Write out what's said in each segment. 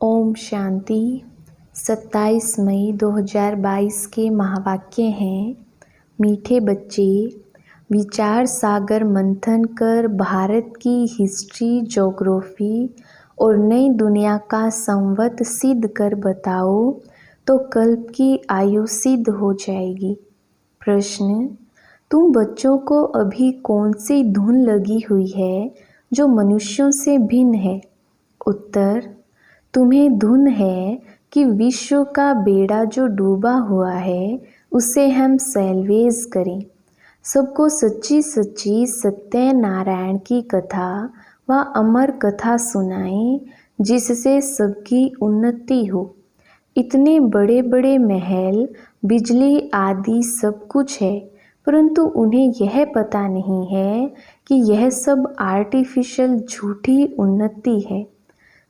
ओम शांति। 27 मई 2022 के महावाक्य हैं। मीठे बच्चे, विचार सागर मंथन कर भारत की हिस्ट्री, ज्योग्राफी और नई दुनिया का संवत सिद्ध कर बताओ तो कल्प की आयु सिद्ध हो जाएगी। प्रश्न: तुम बच्चों को अभी कौन सी धुन लगी हुई है जो मनुष्यों से भिन्न है? उत्तर: तुम्हें धुन है कि विश्व का बेड़ा जो डूबा हुआ है उसे हम सैल्वेज करें, सबको सच्ची सच्ची सत्यनारायण की कथा व अमर कथा सुनाएं जिससे सबकी उन्नति हो। इतने बड़े बड़े महल, बिजली आदि सब कुछ है, परंतु उन्हें यह पता नहीं है कि यह सब आर्टिफिशियल झूठी उन्नति है।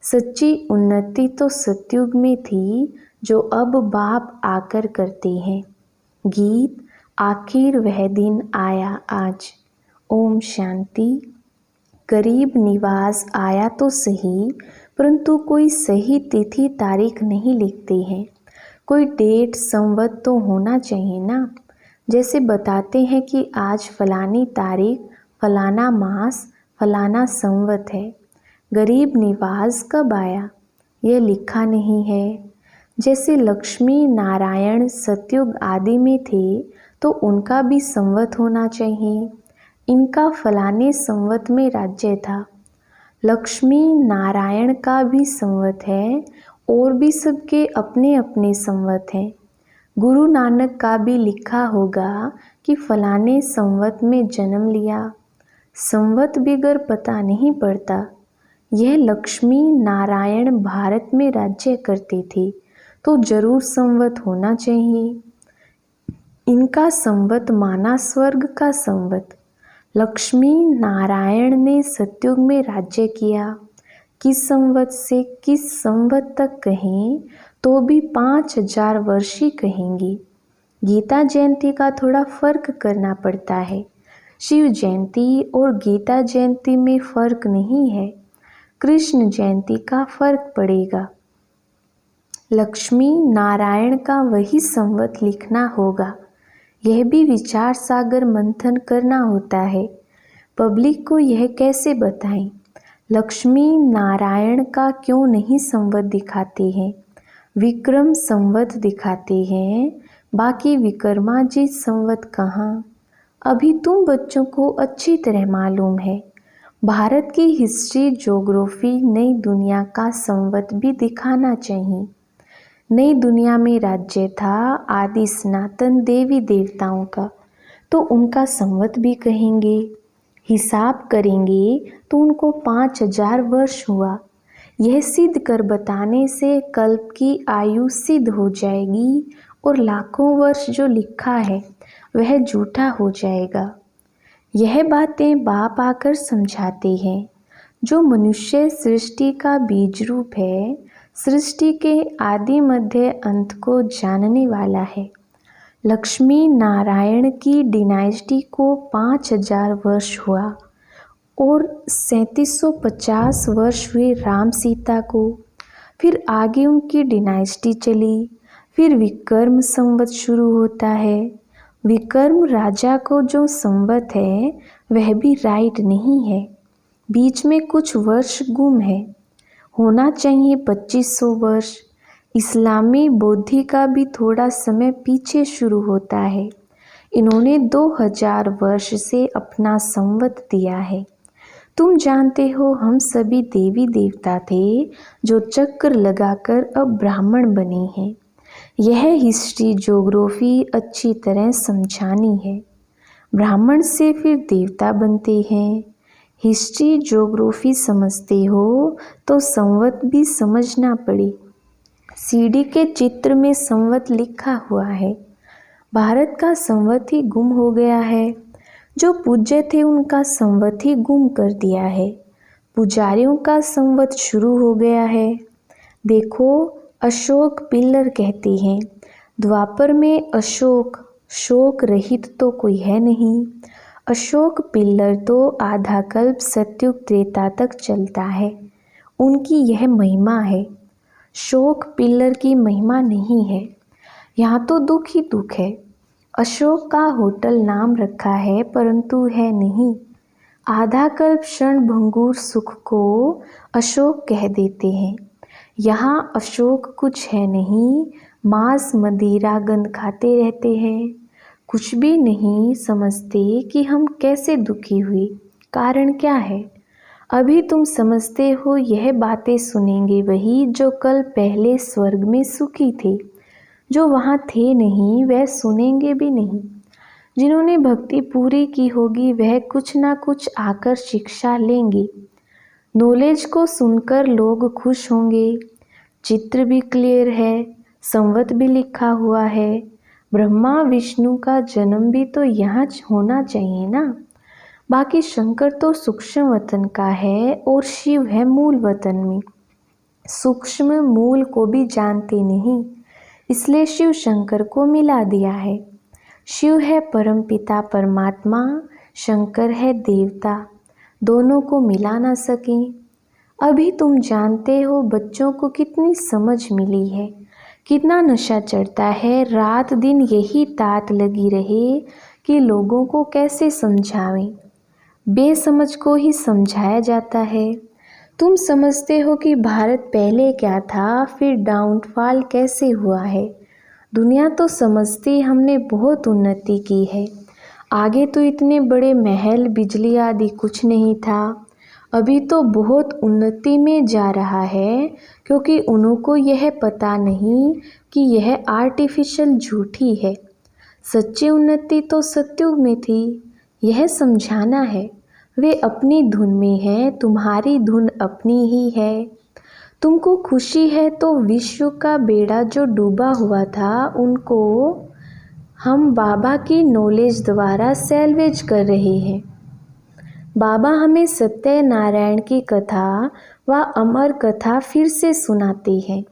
सच्ची उन्नति तो सतयुग में थी जो अब बाप आकर करते हैं। गीत: आखिर वह दिन आया आज। ओम शांति। गरीब निवास आया तो सही, परंतु कोई सही तिथि तारीख नहीं लिखते हैं। कोई डेट संवत तो होना चाहिए ना। जैसे बताते हैं कि आज फलानी तारीख, फलाना मास, फलाना संवत है। गरीब निवास कब आया यह लिखा नहीं है। जैसे लक्ष्मी नारायण सतयुग आदि में थे तो उनका भी संवत होना चाहिए। इनका फलाने संवत में राज्य था। लक्ष्मी नारायण का भी संवत है और भी सबके अपने अपने संवत हैं। गुरु नानक का भी लिखा होगा कि फलाने संवत में जन्म लिया। संवत बिगर पता नहीं पड़ता। यह लक्ष्मी नारायण भारत में राज्य करते थे तो जरूर संवत होना चाहिए। इनका संवत माना स्वर्ग का संवत। लक्ष्मी नारायण ने सतयुग में राज्य किया। किस संवत से किस संवत तक कहें तो भी 5000 वर्ष ही कहेंगे। गीता जयंती का थोड़ा फर्क करना पड़ता है। शिव जयंती और गीता जयंती में फर्क नहीं है। कृष्ण जयंती का फर्क पड़ेगा। लक्ष्मी नारायण का वही संवत लिखना होगा। यह भी विचार सागर मंथन करना होता है। पब्लिक को यह कैसे बताएं? लक्ष्मी नारायण का क्यों नहीं संवत दिखाते हैं? विक्रम संवत दिखाते हैं, बाकी विक्रमाजित संवत कहाँ? अभी तुम बच्चों को अच्छी तरह मालूम है। भारत की हिस्ट्री, ज्योग्राफी, नई दुनिया का संवत भी दिखाना चाहिए। नई दुनिया में राज्य था आदि सनातन देवी देवताओं का, तो उनका संवत भी कहेंगे। हिसाब करेंगे तो उनको 5000 वर्ष हुआ। यह सिद्ध कर बताने से कल्प की आयु सिद्ध हो जाएगी और लाखों वर्ष जो लिखा है वह झूठा हो जाएगा। यह बातें बाप आकर समझाते हैं। जो मनुष्य सृष्टि का बीज रूप है, सृष्टि के आदि मध्य अंत को जानने वाला है। लक्ष्मी नारायण की डिनाइस्टी को 5000 वर्ष हुआ और 3750 वर्ष हुए राम सीता को। फिर आगे उनकी डिनाइस्टी चली। फिर विक्रम संवत शुरू होता है। विक्रम राजा को जो संवत है वह भी राइट नहीं है। बीच में कुछ वर्ष गुम है। होना चाहिए 2500 वर्ष। इस्लामी बौद्धि का भी थोड़ा समय पीछे शुरू होता है। इन्होंने 2000 वर्ष से अपना संवत दिया है। तुम जानते हो हम सभी देवी देवता थे जो चक्र लगाकर अब ब्राह्मण बने हैं। यह हिस्ट्री ज्योग्राफी अच्छी तरह समझानी है। ब्राह्मण से फिर देवता बनते हैं। हिस्ट्री ज्योग्राफी समझते हो तो संवत भी समझना पड़े। सीडी के चित्र में संवत लिखा हुआ है। भारत का संवत ही गुम हो गया है। जो पूज्य थे उनका संवत ही गुम कर दिया है। पुजारियों का संवत शुरू हो गया है। देखो, अशोक पिल्लर कहते हैं। द्वापर में अशोक, शोक रहित तो कोई है नहीं। अशोक पिल्लर तो आधा कल्प सतयुग त्रेता तक चलता है। उनकी यह महिमा है। शोक पिल्लर की महिमा नहीं है, यहाँ तो दुख ही दुख है। अशोक का होटल नाम रखा है परंतु है नहीं। आधा कल्प क्षण भंगुर सुख को अशोक कह देते हैं। यहाँ अशोक कुछ है नहीं, मांस मदिरा गंध खाते रहते हैं। कुछ भी नहीं समझते कि हम कैसे दुखी हुए, कारण क्या है। अभी तुम समझते हो, यह बातें सुनेंगे वही जो कल पहले स्वर्ग में सुखी थे। जो वहाँ थे नहीं वह सुनेंगे भी नहीं। जिन्होंने भक्ति पूरी की होगी वह कुछ ना कुछ आकर शिक्षा लेंगे। नॉलेज को सुनकर लोग खुश होंगे। चित्र भी क्लियर है, संवत भी लिखा हुआ है। ब्रह्मा विष्णु का जन्म भी तो यहाँ होना चाहिए ना। बाकी शंकर तो सूक्ष्म वतन का है और शिव है मूल वतन में। सूक्ष्म मूल को भी जानते नहीं, इसलिए शिव शंकर को मिला दिया है। शिव है परमपिता परमात्मा, शंकर है देवता, दोनों को मिला ना सके। अभी तुम जानते हो बच्चों को कितनी समझ मिली है, कितना नशा चढ़ता है। रात दिन यही तात लगी रहे कि लोगों को कैसे समझावें। बेसमझ को ही समझाया जाता है। तुम समझते हो कि भारत पहले क्या था, फिर डाउनफॉल कैसे हुआ है। दुनिया तो समझती हमने बहुत उन्नति की है। आगे तो इतने बड़े महल बिजली आदि कुछ नहीं था, अभी तो बहुत उन्नति में जा रहा है, क्योंकि उनको यह पता नहीं कि यह आर्टिफिशियल झूठी है। सच्ची उन्नति तो सत्युग में थी, यह समझाना है। वे अपनी धुन में है, तुम्हारी धुन अपनी ही है। तुमको खुशी है तो विश्व का बेड़ा जो डूबा हुआ था उनको हम बाबा की नॉलेज द्वारा सैल्वेज कर रहे हैं। बाबा हमें सत्यनारायण की कथा व अमर कथा फिर से सुनाते हैं।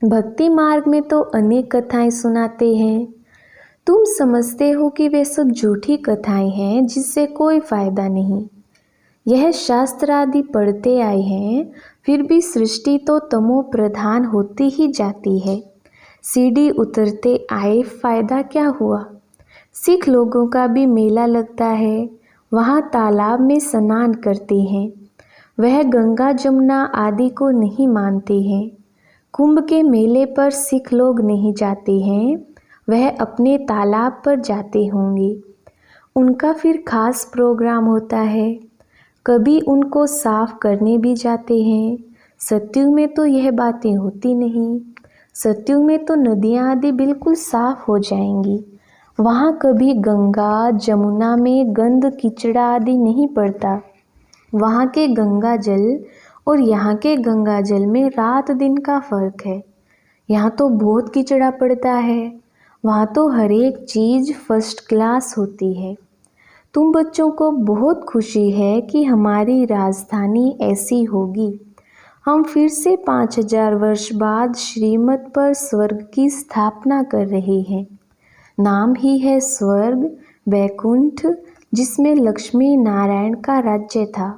भक्ति मार्ग में तो अनेक कथाएं सुनाते हैं। तुम समझते हो कि वे सब झूठी कथाएं हैं जिससे कोई फायदा नहीं। यह शास्त्र आदि पढ़ते आए हैं, फिर भी सृष्टि तो तमो प्रधान होती ही जाती है। सीढ़ी उतरते आए, फायदा क्या हुआ। सिख लोगों का भी मेला लगता है, वहाँ तालाब में स्नान करते हैं। वह गंगा जमुना आदि को नहीं मानते हैं। कुंभ के मेले पर सिख लोग नहीं जाते हैं, वह अपने तालाब पर जाते होंगे। उनका फिर खास प्रोग्राम होता है, कभी उनको साफ करने भी जाते हैं। सत्युग में तो यह बातें होती नहीं। सत्युग में तो नदियाँ आदि बिल्कुल साफ हो जाएंगी। वहाँ कभी गंगा जमुना में गंद कीचड़ा आदि नहीं पड़ता। वहाँ के गंगा जल और यहाँ के गंगा जल में रात दिन का फर्क है। यहाँ तो बहुत कीचड़ा पड़ता है, वहाँ तो हर एक चीज़ फर्स्ट क्लास होती है। तुम बच्चों को बहुत खुशी है कि हमारी राजधानी ऐसी होगी। हम फिर से 5000 वर्ष बाद श्रीमत पर स्वर्ग की स्थापना कर रहे हैं। नाम ही है स्वर्ग, वैकुंठ, जिसमें लक्ष्मी नारायण का राज्य था।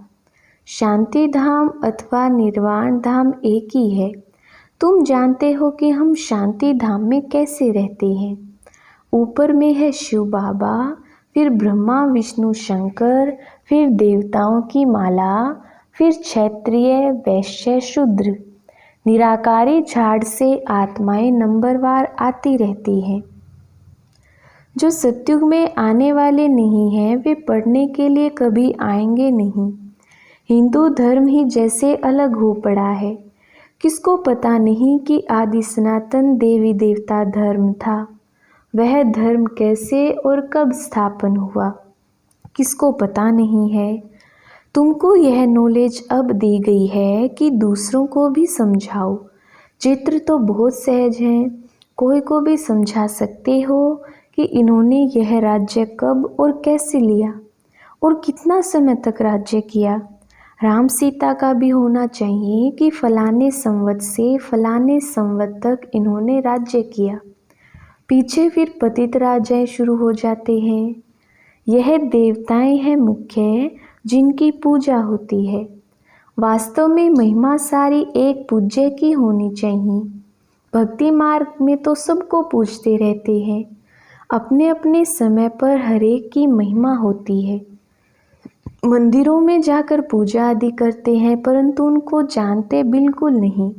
शांति धाम अथवा निर्वाण धाम एक ही है। तुम जानते हो कि हम शांति धाम में कैसे रहते हैं। ऊपर में है शिव बाबा, फिर ब्रह्मा विष्णु शंकर, फिर देवताओं की माला, फिर क्षत्रिय वैश्य शूद्र। निराकारी झाड़ से आत्माएं नंबरवार आती रहती हैं। जो सत्युग में आने वाले नहीं हैं वे पढ़ने के लिए कभी आएंगे नहीं। हिंदू धर्म ही जैसे अलग हो पड़ा है। किसको पता नहीं कि आदि सनातन देवी देवता धर्म था। वह धर्म कैसे और कब स्थापन हुआ, किसको पता नहीं है। तुमको यह नॉलेज अब दी गई है कि दूसरों को भी समझाओ। चित्र तो बहुत सहज हैं, कोई को भी समझा सकते हो कि इन्होंने यह राज्य कब और कैसे लिया और कितना समय तक राज्य किया। राम सीता का भी होना चाहिए कि फलाने संवत से फलाने संवत तक इन्होंने राज्य किया। पीछे फिर पतित राजाएं शुरू हो जाते हैं। यह देवताएं हैं मुख्य जिनकी पूजा होती है वास्तव में महिमा सारी एक पूज्य की होनी चाहिए। भक्ति मार्ग में तो सबको पूजते रहते हैं, अपने अपने समय पर हरेक की महिमा होती है। मंदिरों में जाकर पूजा आदि करते हैं, परंतु उनको जानते बिल्कुल नहीं।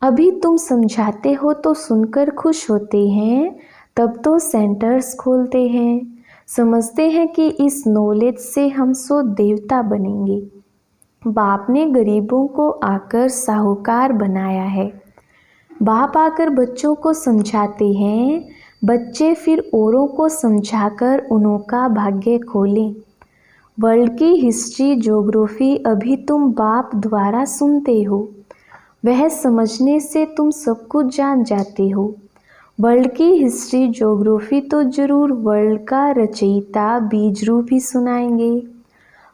अभी तुम समझाते हो तो सुनकर खुश होते हैं, तब तो सेंटर्स खोलते हैं, समझते हैं कि इस नॉलेज से हम सो देवता बनेंगे। बाप ने गरीबों को आकर साहूकार बनाया है। बाप आकर बच्चों को समझाते हैं, बच्चे फिर औरों को समझाकर उनका भाग्य खोलें। वर्ल्ड की हिस्ट्री ज्योग्राफी अभी तुम बाप द्वारा सुनते हो, वह समझने से तुम सब कुछ जान जाते हो। वर्ल्ड की हिस्ट्री ज्योग्राफी तो जरूर वर्ल्ड का रचयिता बीज रूप ही सुनाएंगे।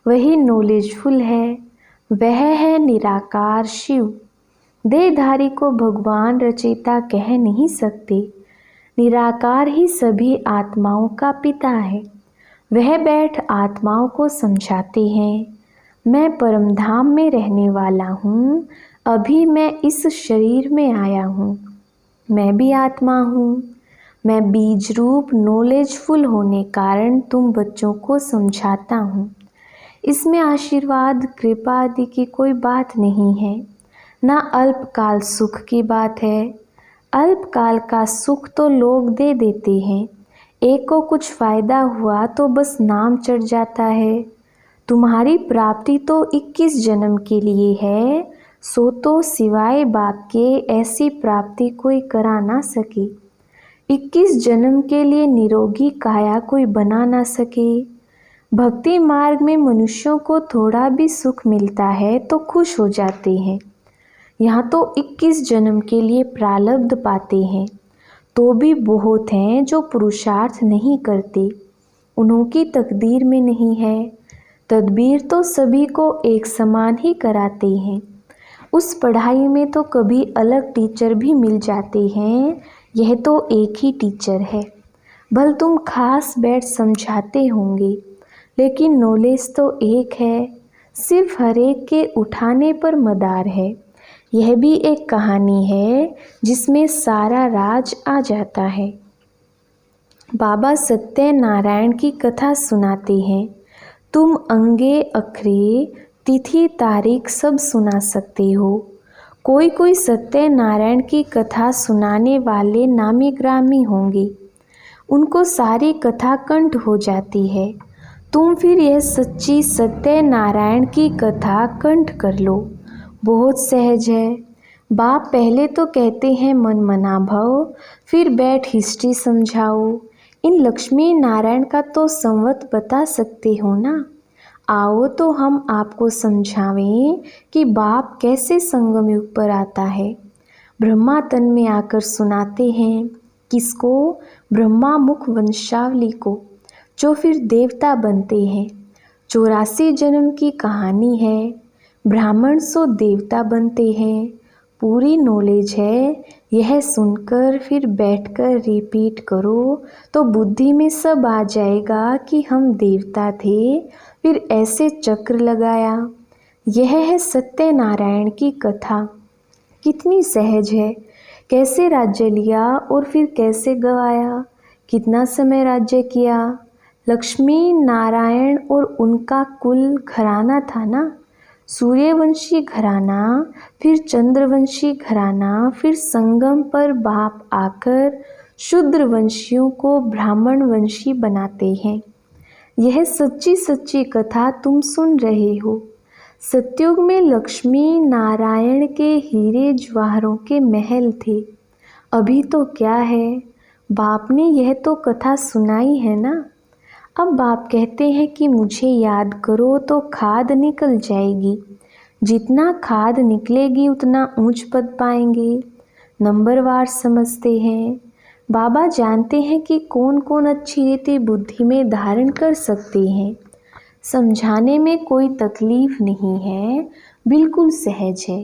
वही नॉलेजफुल है, वह है निराकार शिव। देहधारी को भगवान रचयिता कह नहीं सकते। निराकार ही सभी आत्माओं का पिता है। वह बैठ आत्माओं को समझाते हैं, मैं परमधाम में रहने वाला हूँ, अभी मैं इस शरीर में आया हूँ, मैं भी आत्मा हूँ। मैं बीज रूप नॉलेजफुल होने कारण तुम बच्चों को समझाता हूँ। इसमें आशीर्वाद कृपा आदि की कोई बात नहीं है, ना अल्पकाल सुख की बात है। अल्पकाल का सुख तो लोग दे देते हैं, एक को कुछ फायदा हुआ तो बस नाम चढ़ जाता है। तुम्हारी प्राप्ति तो 21 जन्म के लिए है, सो तो सिवाय बाप के ऐसी प्राप्ति कोई करा ना सके। 21 जन्म के लिए निरोगी काया कोई बना ना सके। भक्ति मार्ग में मनुष्यों को थोड़ा भी सुख मिलता है तो खुश हो जाते हैं। यहाँ तो 21 जन्म के लिए प्रारब्ध पाते हैं, तो भी बहुत हैं जो पुरुषार्थ नहीं करते, उनकी तकदीर में नहीं है। तदबीर तो सभी को एक समान ही कराते हैं। उस पढ़ाई में तो कभी अलग टीचर भी मिल जाते हैं, यह तो एक ही टीचर है। भल तुम खास बैठ समझाते होंगे, लेकिन नॉलेज तो एक है, सिर्फ हरेक के उठाने पर मदार है। यह भी एक कहानी है जिसमें सारा राज आ जाता है। बाबा सत्यनारायण की कथा सुनाते हैं। तुम अंगे अखरे तिथि तारीख सब सुना सकते हो। कोई कोई सत्यनारायण की कथा सुनाने वाले नामी ग्रामी होंगे, उनको सारी कथा कंठ हो जाती है। तुम फिर यह सच्ची सत्यनारायण की कथा कंठ कर लो, बहुत सहज है। बाप पहले तो कहते हैं मन मना भव, फिर बैठ हिस्ट्री समझाओ। इन लक्ष्मी नारायण का तो संवत बता सकते हो ना। आओ तो हम आपको समझावें कि बाप कैसे संगम युग पर आता है। ब्रह्मा तन में आकर सुनाते हैं, किसको? ब्रह्मा मुख वंशावली को, जो फिर देवता बनते हैं। 84 जन्म की कहानी है। ब्राह्मण सो देवता बनते हैं। पूरी नॉलेज है, यह सुनकर फिर बैठकर रिपीट करो तो बुद्धि में सब आ जाएगा कि हम देवता थे, फिर ऐसे चक्र लगाया। यह है सत्यनारायण की कथा। कितनी सहज है, कैसे राज्य लिया और फिर कैसे गवाया, कितना समय राज्य किया। लक्ष्मी नारायण और उनका कुल घराना था ना, सूर्यवंशी घराना, फिर चंद्रवंशी घराना, फिर संगम पर बाप आकर शूद्रवंशियों को ब्राह्मण वंशी बनाते हैं। यह सच्ची सच्ची कथा तुम सुन रहे हो। सतयुग में लक्ष्मी नारायण के हीरे जवाहरों के महल थे, अभी तो क्या है। बाप ने यह तो कथा सुनाई है ना। अब बाप कहते हैं कि मुझे याद करो तो खाद निकल जाएगी, जितना खाद निकलेगी उतना ऊंच पद पाएंगे। नंबरवार समझते हैं। बाबा जानते हैं कि कौन कौन अच्छी रीति बुद्धि में धारण कर सकते हैं। समझाने में कोई तकलीफ नहीं है, बिल्कुल सहज है।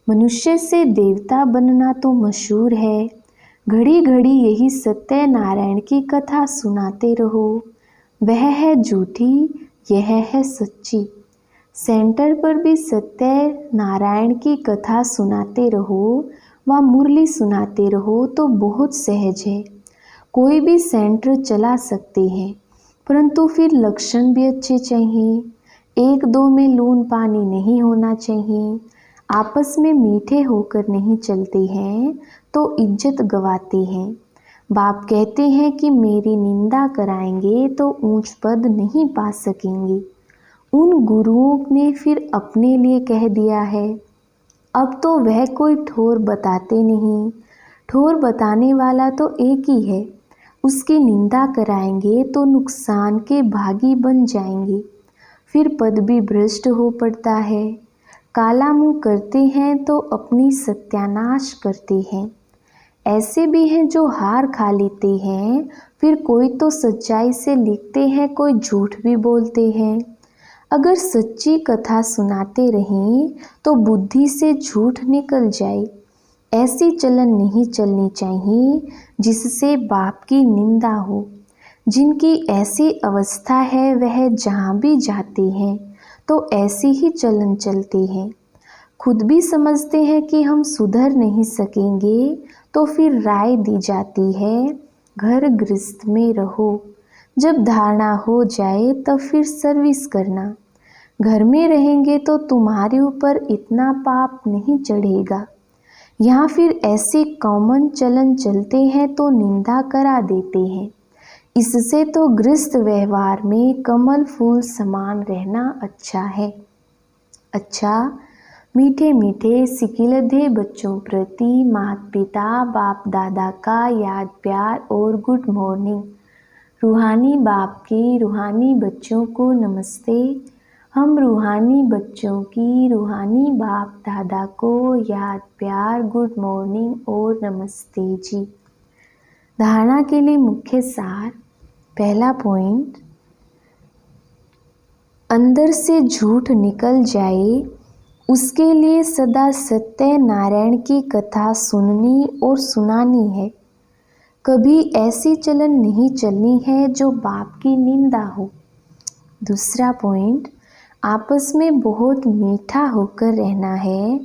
मनुष्य से देवता बनना तो मशहूर है। घड़ी घड़ी यही सत्यनारायण की कथा सुनाते रहो। वह है झूठी, यह है सच्ची। सेंटर पर भी सत्य नारायण की कथा सुनाते रहो व मुरली सुनाते रहो तो बहुत सहज है। कोई भी सेंटर चला सकते हैं, परंतु फिर लक्षण भी अच्छे चाहिए। एक दो में लून पानी नहीं होना चाहिए। आपस में मीठे होकर नहीं चलते हैं तो इज्जत गवाते हैं। बाप कहते हैं कि मेरी निंदा कराएंगे तो ऊंच पद नहीं पा सकेंगे। उन गुरुओं ने फिर अपने लिए कह दिया है। अब तो वह कोई ठोर बताते नहीं। ठोर बताने वाला तो एक ही है। उसकी निंदा कराएंगे तो नुकसान के भागी बन जाएंगे। फिर पद भी भ्रष्ट हो पड़ता है। काला मुंह करते हैं तो अपनी सत्यानाश करते हैं। ऐसे भी हैं जो हार खा लेते हैं, फिर कोई तो सच्चाई से लिखते हैं, कोई झूठ भी बोलते हैं। अगर सच्ची कथा सुनाते रहें तो बुद्धि से झूठ निकल जाए। ऐसी चलन नहीं चलनी चाहिए जिससे बाप की निंदा हो। जिनकी ऐसी अवस्था है वह जहाँ भी जाते हैं तो ऐसी ही चलन चलते हैं। खुद भी समझते हैं कि हम सुधर नहीं सकेंगे तो फिर राय दी जाती है, घर गृहस्थ में रहो। जब धारणा हो जाए तब फिर सर्विस करना। घर में रहेंगे तो तुम्हारे ऊपर इतना पाप नहीं चढ़ेगा। यहाँ फिर ऐसे कॉमन चलन चलते हैं तो निंदा करा देते हैं। इससे तो गृहस्थ व्यवहार में कमल फूल समान रहना अच्छा है। अच्छा, मीठे मीठे सिकिलधे बच्चों प्रति माता पिता बाप दादा का याद प्यार और गुड मॉर्निंग। रूहानी बाप के रूहानी बच्चों को नमस्ते। हम रूहानी बच्चों की रूहानी बाप दादा को याद प्यार गुड मॉर्निंग और नमस्ते जी। धारणा के लिए मुख्य सार। पहला पॉइंट, अंदर से झूठ निकल जाए उसके लिए सदा सत्य नारायण की कथा सुननी और सुनानी है। कभी ऐसी चलन नहीं चलनी है जो बाप की निंदा हो। दूसरा पॉइंट, आपस में बहुत मीठा होकर रहना है।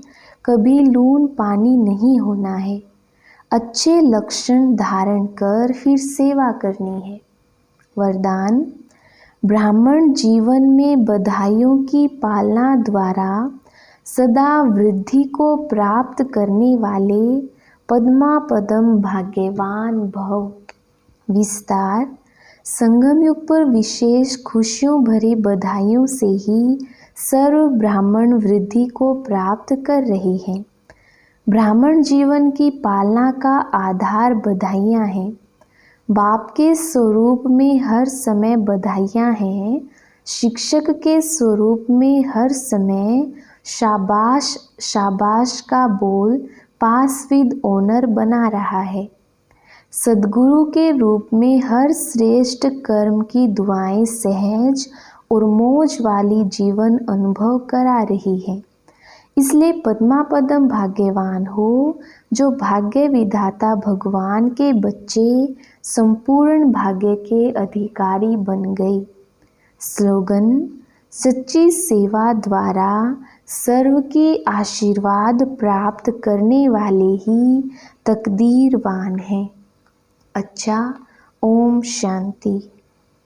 कभी लून पानी नहीं होना है। अच्छे लक्षण धारण कर फिर सेवा करनी है। वरदान, ब्राह्मण जीवन में बधाइयों की पालना द्वारा सदा वृद्धि को प्राप्त करने वाले पद्मा पदम भाग्यवान भव। विस्तार, संगम युग पर विशेष खुशियों भरी बधाइयों से ही सर्व ब्राह्मण वृद्धि को प्राप्त कर रहे हैं। ब्राह्मण जीवन की पालना का आधार बधाइयाँ हैं। बाप के स्वरूप में हर समय बधाइयाँ हैं। शिक्षक के स्वरूप में हर समय शाबाश शाबाश का बोल पास विद ऑनर बना रहा है। सद्गुरु के रूप में हर श्रेष्ठ कर्म की दुआएं सहज और मौज वाली जीवन अनुभव करा रही है। इसलिए पद्मा पदम भाग्यवान हो जो भाग्य विधाता भगवान के बच्चे संपूर्ण भाग्य के अधिकारी बन गए। स्लोगन, सच्ची सेवा द्वारा सर्व के आशीर्वाद प्राप्त करने वाले ही तकदीरवान हैं। अच्छा, ओम शांति।